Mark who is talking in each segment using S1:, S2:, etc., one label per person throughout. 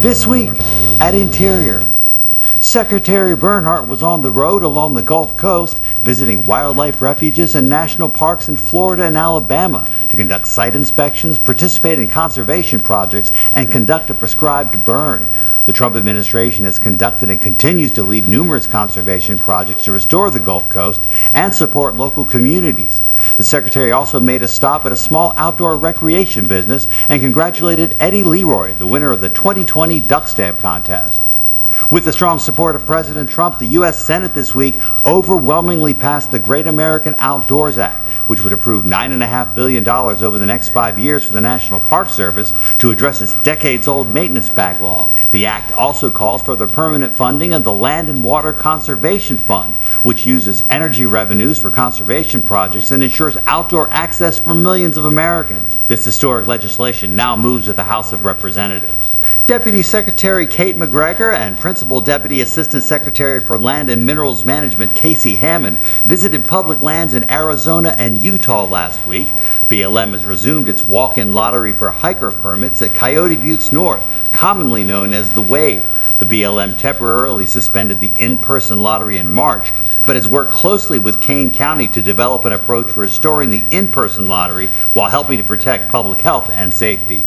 S1: This week at Interior, Secretary Bernhardt was on the road along the Gulf Coast visiting wildlife refuges and national parks in Florida and Alabama to conduct site inspections, participate in conservation projects, and conduct a prescribed burn. The Trump administration has conducted and continues to lead numerous conservation projects to restore the Gulf Coast and support local communities. The Secretary also made a stop at a small outdoor recreation business and congratulated Eddie Leroy, the winner of the 2020 Duck Stamp Contest. With the strong support of President Trump, the U.S. Senate this week overwhelmingly passed the Great American Outdoors Act, which would approve $9.5 billion over the next 5 years for the National Park Service to address its decades-old maintenance backlog. The act also calls for the permanent funding of the Land and Water Conservation Fund, which uses energy revenues for conservation projects and ensures outdoor access for millions of Americans. This historic legislation now moves to the House of Representatives. Deputy Secretary Kate McGregor and Principal Deputy Assistant Secretary for Land and Minerals Management Casey Hammond visited public lands in Arizona and Utah last week. BLM has resumed its walk-in lottery for hiker permits at Coyote Buttes North, commonly known as the Wave. The BLM temporarily suspended the in-person lottery in March, but has worked closely with Kane County to develop an approach for restoring the in-person lottery while helping to protect public health and safety.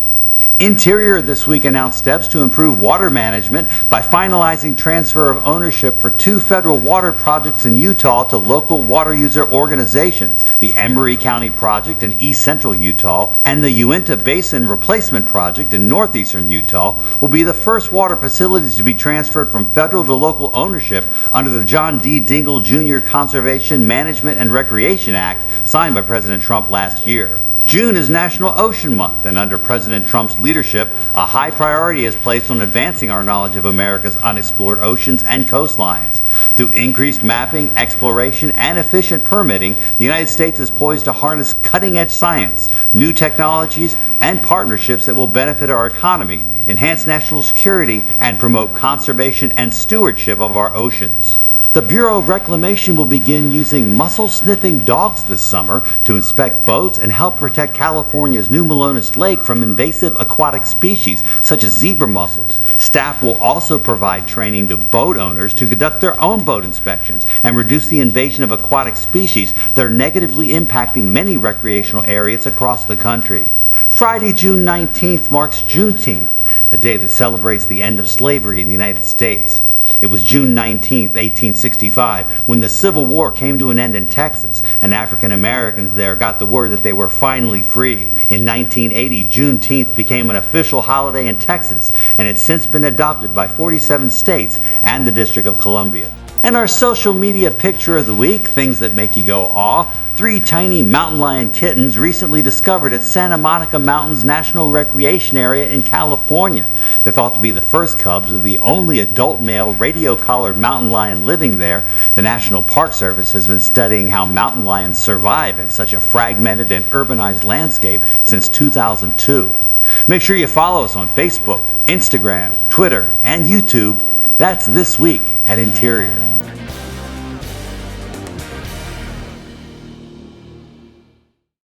S1: Interior this week announced steps to improve water management by finalizing transfer of ownership for 2 federal water projects in Utah to local water user organizations. The Emery County Project in East Central Utah and the Uinta Basin Replacement Project in northeastern Utah will be the first water facilities to be transferred from federal to local ownership under the John D. Dingell Jr. Conservation, Management, and Recreation Act signed by President Trump last year. June is National Ocean Month, and under President Trump's leadership, a high priority is placed on advancing our knowledge of America's unexplored oceans and coastlines. Through increased mapping, exploration, and efficient permitting, the United States is poised to harness cutting-edge science, new technologies, and partnerships that will benefit our economy, enhance national security, and promote conservation and stewardship of our oceans. The Bureau of Reclamation will begin using mussel-sniffing dogs this summer to inspect boats and help protect California's New Melones Lake from invasive aquatic species such as zebra mussels. Staff will also provide training to boat owners to conduct their own boat inspections and reduce the invasion of aquatic species that are negatively impacting many recreational areas across the country. Friday, June 19th marks Juneteenth, a day that celebrates the end of slavery in the United States. It was June 19, 1865, when the Civil War came to an end in Texas, and African Americans there got the word that they were finally free. In 1980, Juneteenth became an official holiday in Texas, and it's since been adopted by 47 states and the District of Columbia. And our social media picture of the week, things that make you go aw. 3 tiny mountain lion kittens recently discovered at Santa Monica Mountains National Recreation Area in California. They're thought to be the first cubs of the only adult male radio-collared mountain lion living there. The National Park Service has been studying how mountain lions survive in such a fragmented and urbanized landscape since 2002. Make sure you follow us on Facebook, Instagram, Twitter, and YouTube. That's This Week at Interior.